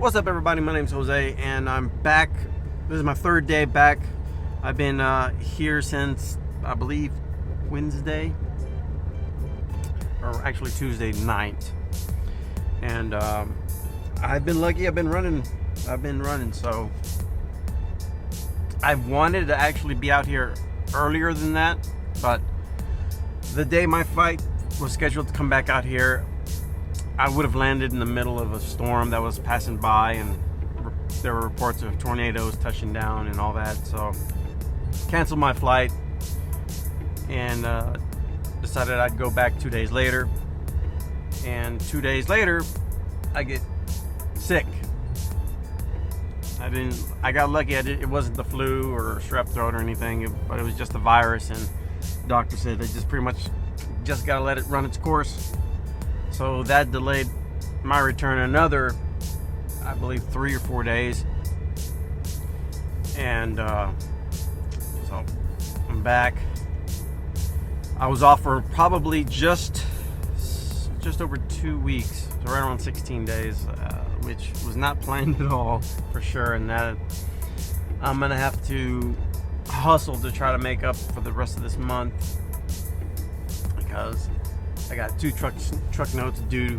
What's up, everybody? My name's Jose, and I'm back. This is my third day back. I've been here since, I believe, Wednesday, or actually Tuesday night. And I've been lucky. I've been running. So I wanted to actually be out here earlier than that, but the day my flight was scheduled to come back out here, I would have landed in the middle of a storm that was passing by, and there were reports of tornadoes touching down and all that. So canceled my flight and decided I'd go back 2 days later. And 2 days later, I get sick. I got lucky. It wasn't the flu or strep throat or anything, but it was just the virus. And the doctor said they just pretty much just gotta let it run its course. So that delayed my return another, I believe, 3 or 4 days. And so I'm back. I was off for probably just over 2 weeks, so right around 16 days, which was not planned at all, for sure. And that I'm gonna have to hustle to try to make up for the rest of this month, because I got 2 truck notes due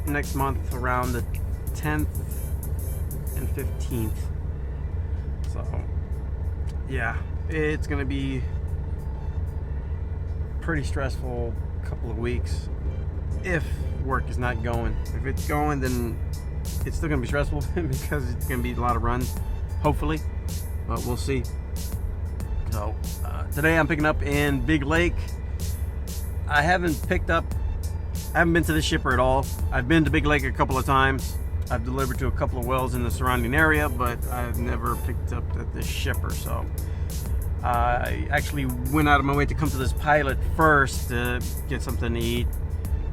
next month around the 10th and 15th. So yeah, it's gonna be pretty stressful couple of weeks if work is not going. If it's going, then it's still gonna be stressful because it's gonna be a lot of runs, hopefully, but we'll see. So today I'm picking up in Big Lake. I haven't been to the shipper at all. I've been to Big Lake a couple of times. I've delivered to a couple of wells in the surrounding area, but I've never picked up at the shipper. So I actually went out of my way to come to this pilot first to get something to eat,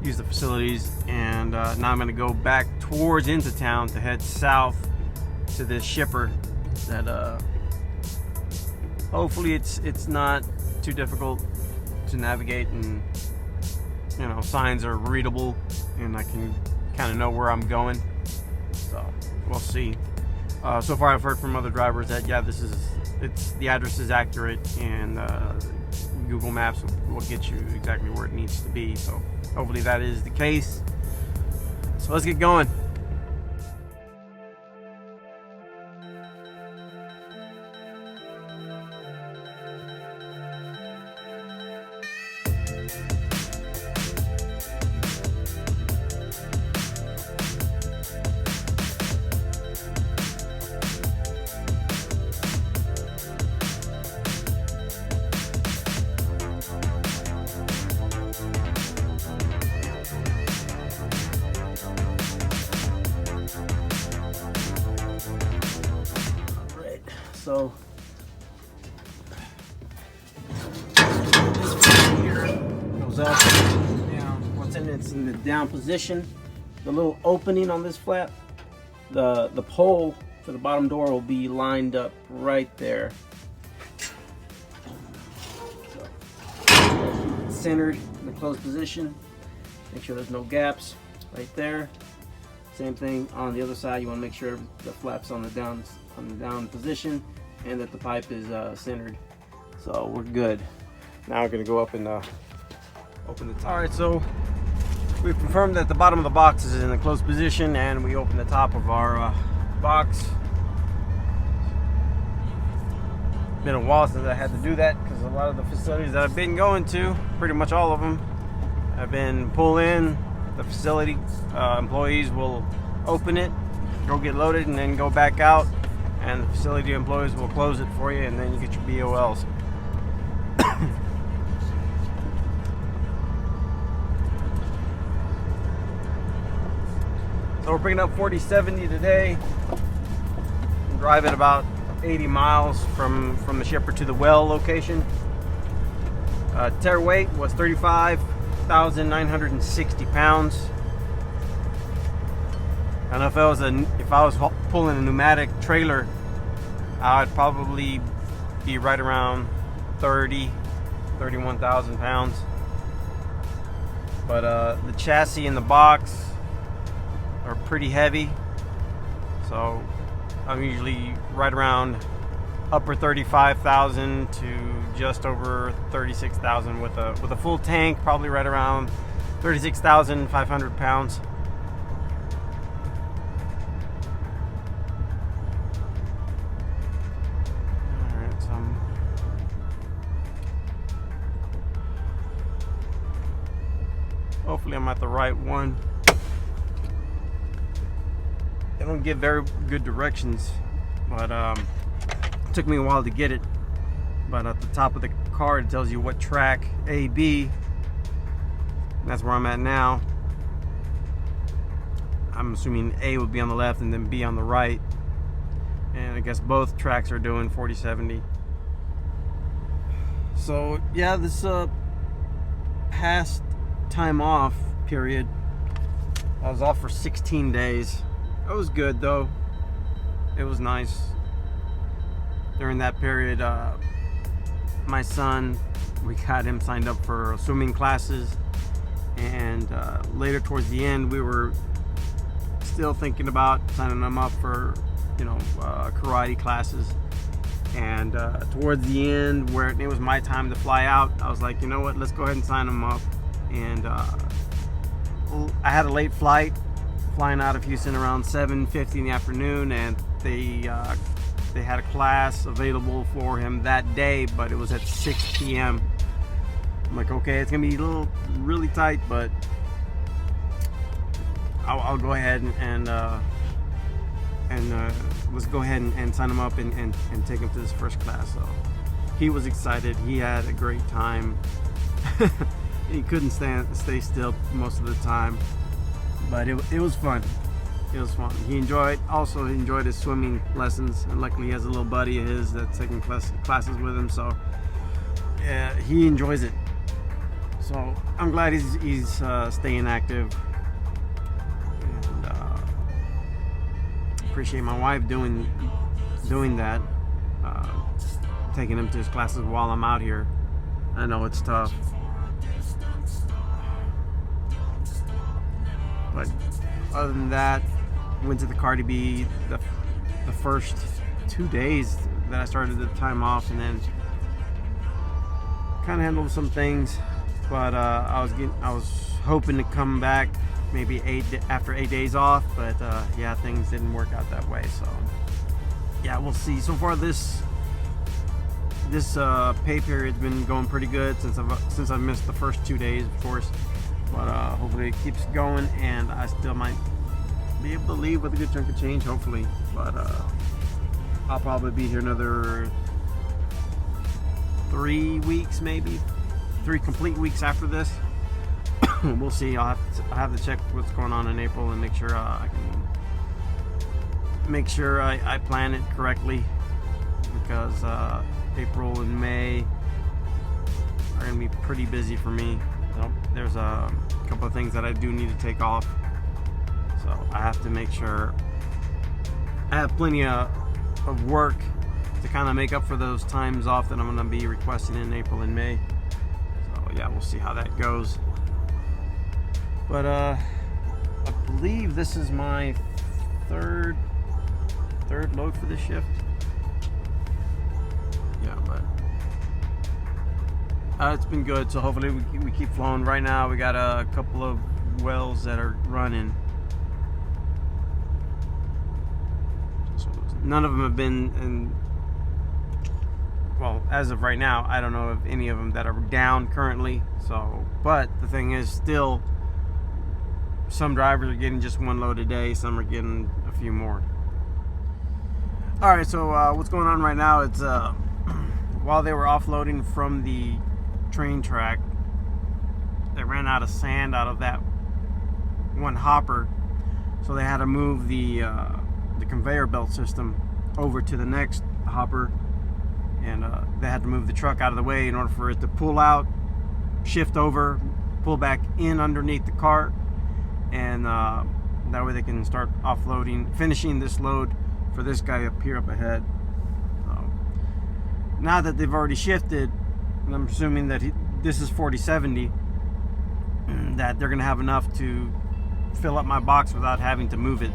use the facilities, and now I'm going to go back towards into town to head south to this shipper that hopefully it's not too difficult to navigate, and you know, signs are readable and I can kind of know where I'm going. So we'll see. So far I've heard from other drivers that yeah, the address is accurate, and Google Maps will get you exactly where it needs to be. So hopefully that is the case. So let's get going. So this here goes up, down. What's in it's in the down position. The little opening on this flap, the pole for the bottom door will be lined up right there. So, centered in the closed position. Make sure there's no gaps right there. Same thing on the other side. You want to make sure the flap's on the down position, and that the pipe is centered. So we're good. Now we're gonna go up and open the top. All right, so we've confirmed that the bottom of the box is in the closed position, and we open the top of our box. Been a while since I had to do that, because a lot of the facilities that I've been going to, pretty much all of them, have been pull in. The facility employees will open it, go get loaded, and then go back out, and the facility employees will close it for you, and then you get your BOLs. So we're picking up 4070 today. I'm driving about 80 miles from the shipper to the well location. Tare weight was 35,960 pounds. I don't know if I was pulling a pneumatic trailer, I'd probably be right around 31,000 pounds. But the chassis and the box are pretty heavy. So I'm usually right around upper 35,000 to just over 36,000 with a full tank, probably right around 36,500 pounds. Alright, so hopefully I'm at the right one. They don't give very good directions, but it took me a while to get it. But at the top of the card it tells you what track, A, B. That's where I'm at now. I'm assuming A would be on the left and then B on the right. And I guess both tracks are doing 40/70. So yeah, this past time off period, I was off for 16 days. It was good though. It was nice. During that period, my son, we got him signed up for swimming classes, and later towards the end we were still thinking about signing him up for, karate classes. And towards the end, where it was my time to fly out, I was like, you know what, let's go ahead and sign him up. And I had a late flight flying out of Houston around 7:50 in the afternoon, and they had a class available for him that day, but it was at 6 p.m. I'm like, okay, it's gonna be really tight, but I'll go ahead and let's go ahead and sign him up and take him to this first class. So he was excited. He had a great time. He couldn't stay still most of the time, but it was fun. It was fun. He enjoyed his swimming lessons, and luckily he has a little buddy of his that's taking classes with him, so he enjoys it. So I'm glad he's staying active, and appreciate my wife doing that, taking him to his classes while I'm out here. I know it's tough, but other than that, went to the Cardi B the first 2 days that I started the time off, and then kind of handled some things. But I was hoping to come back maybe after 8 days off, but yeah, things didn't work out that way. So yeah, we'll see. So far this pay period's been going pretty good since I missed the first 2 days, of course. But hopefully it keeps going, and I still might be able to leave with a good chunk of change, hopefully. But I'll probably be here another 3 weeks, maybe 3 complete weeks after this. We'll see. I'll have to check what's going on in April and make sure I plan it correctly, because April and May are gonna be pretty busy for me. So there's a couple of things that I do need to take off, so I have to make sure I have plenty of work to kind of make up for those times off that I'm going to be requesting in April and May. So yeah, we'll see how that goes. But I believe this is my third load for this shift. Yeah, but it's been good, so hopefully we keep flowing. Right now we got a couple of wells that are running. So none of them have been well, as of right now, I don't know of any of them that are down currently. So, but the thing is, still, some drivers are getting just 1 load a day, some are getting a few more. Alright, so what's going on right now, it's while they were offloading from the train track, they ran out of sand out of that one hopper, so they had to move the conveyor belt system over to the next hopper, and they had to move the truck out of the way in order for it to pull out, shift over, pull back in underneath the cart, and that way they can start finishing this load for this guy up here up ahead. So now that they've already shifted, and I'm assuming that this is 40/70, that they're gonna have enough to fill up my box without having to move it.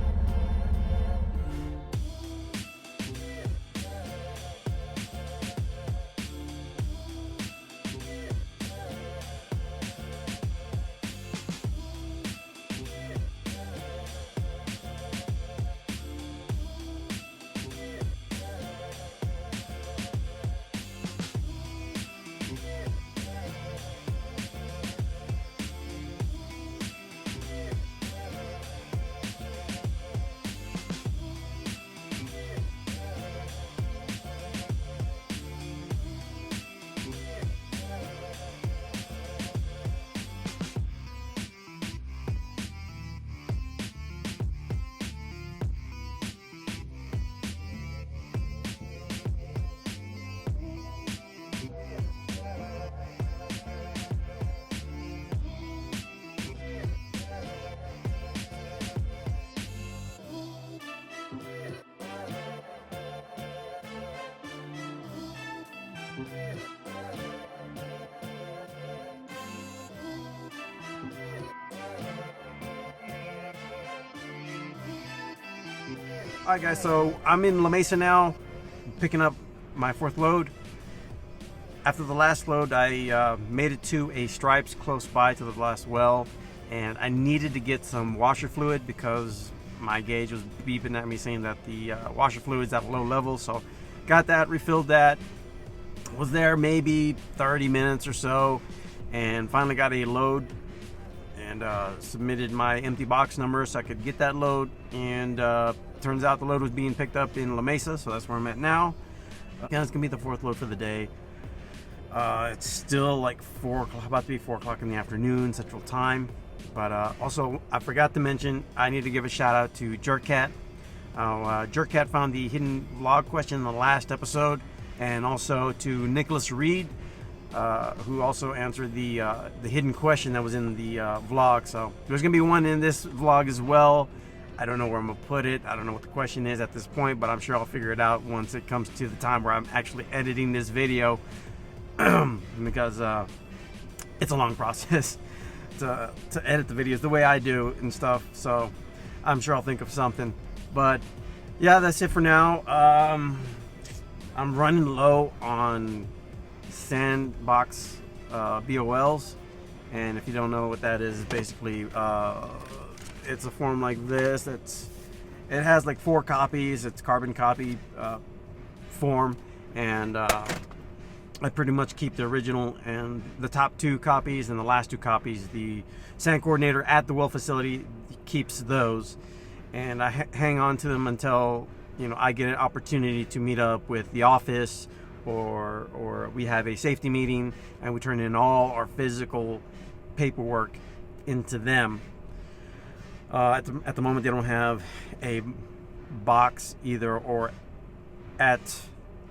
Alright guys, so I'm in La Mesa now, picking up my 4th load. After the last load, I made it to a Stripes close by to the last well, and I needed to get some washer fluid because my gauge was beeping at me saying that the washer fluid's at a low level. So got that, refilled that, was there maybe 30 minutes or so, and finally got a load and submitted my empty box number so I could get that load. And turns out the load was being picked up in La Mesa, so that's where I'm at now. Again, it's gonna be the 4th load for the day. It's still like 4 o'clock, about to be 4 o'clock in the afternoon Central Time. But also, I forgot to mention, I need to give a shout out to Jerkcat. Jerkcat found the hidden vlog question in the last episode, and also to Nicholas Reed, who also answered the hidden question that was in the vlog. So there's gonna be one in this vlog as well. I don't know where I'm gonna put it. I don't know what the question is at this point, but I'm sure I'll figure it out once it comes to the time where I'm actually editing this video. Because it's a long process to edit the videos the way I do and stuff. So I'm sure I'll think of something. But yeah, that's it for now. I'm running low on sandbox BOLs, and if you don't know what that is, basically it's a form like this. It has like 4 copies. It's carbon copy form, and I pretty much keep the original and the top 2 copies, and the last 2 copies the sand coordinator at the well facility keeps those, and I hang on to them until, you know, I get an opportunity to meet up with the office, or we have a safety meeting and we turn in all our physical paperwork into them. At the moment, they don't have a box either, or at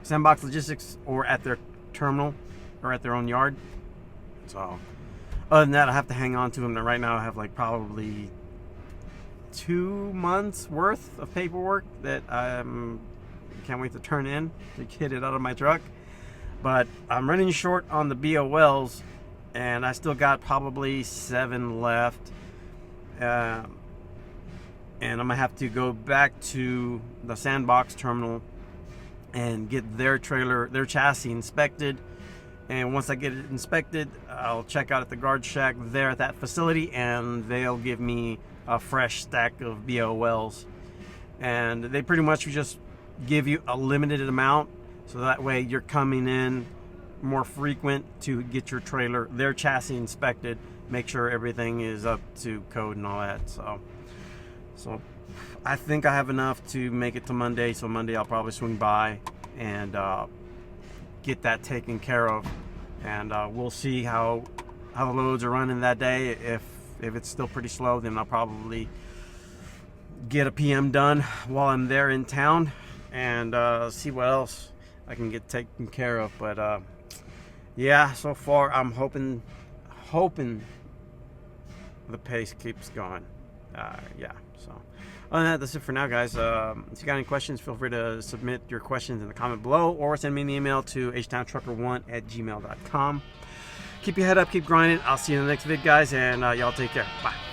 Sandbox Logistics, or at their terminal, or at their own yard. So other than that, I have to hang on to them. And right now I have like probably 2 months worth of paperwork that I can't wait to turn in to get it out of my truck. But I'm running short on the BOLs, and I still got probably 7 left. And I'm gonna have to go back to the Sandbox terminal and get their trailer, their chassis inspected. And once I get it inspected, I'll check out at the guard shack there at that facility, and they'll give me a fresh stack of BOLs. And they pretty much just give you a limited amount, so that way you're coming in more frequent to get your trailer, their chassis inspected, make sure everything is up to code and all that. So I think I have enough to make it to Monday. So Monday I'll probably swing by and get that taken care of, and we'll see how the loads are running that day. If it's still pretty slow, then I'll probably get a PM done while I'm there in town, and see what else I can get taken care of. But yeah, so far I'm hoping the pace keeps going. Yeah, so other than that, that's it for now, guys. If you got any questions, feel free to submit your questions in the comment below, or send me an email to htowntrucker1@gmail.com. Keep your head up, keep grinding. I'll see you in the next vid, guys, and y'all take care. Bye.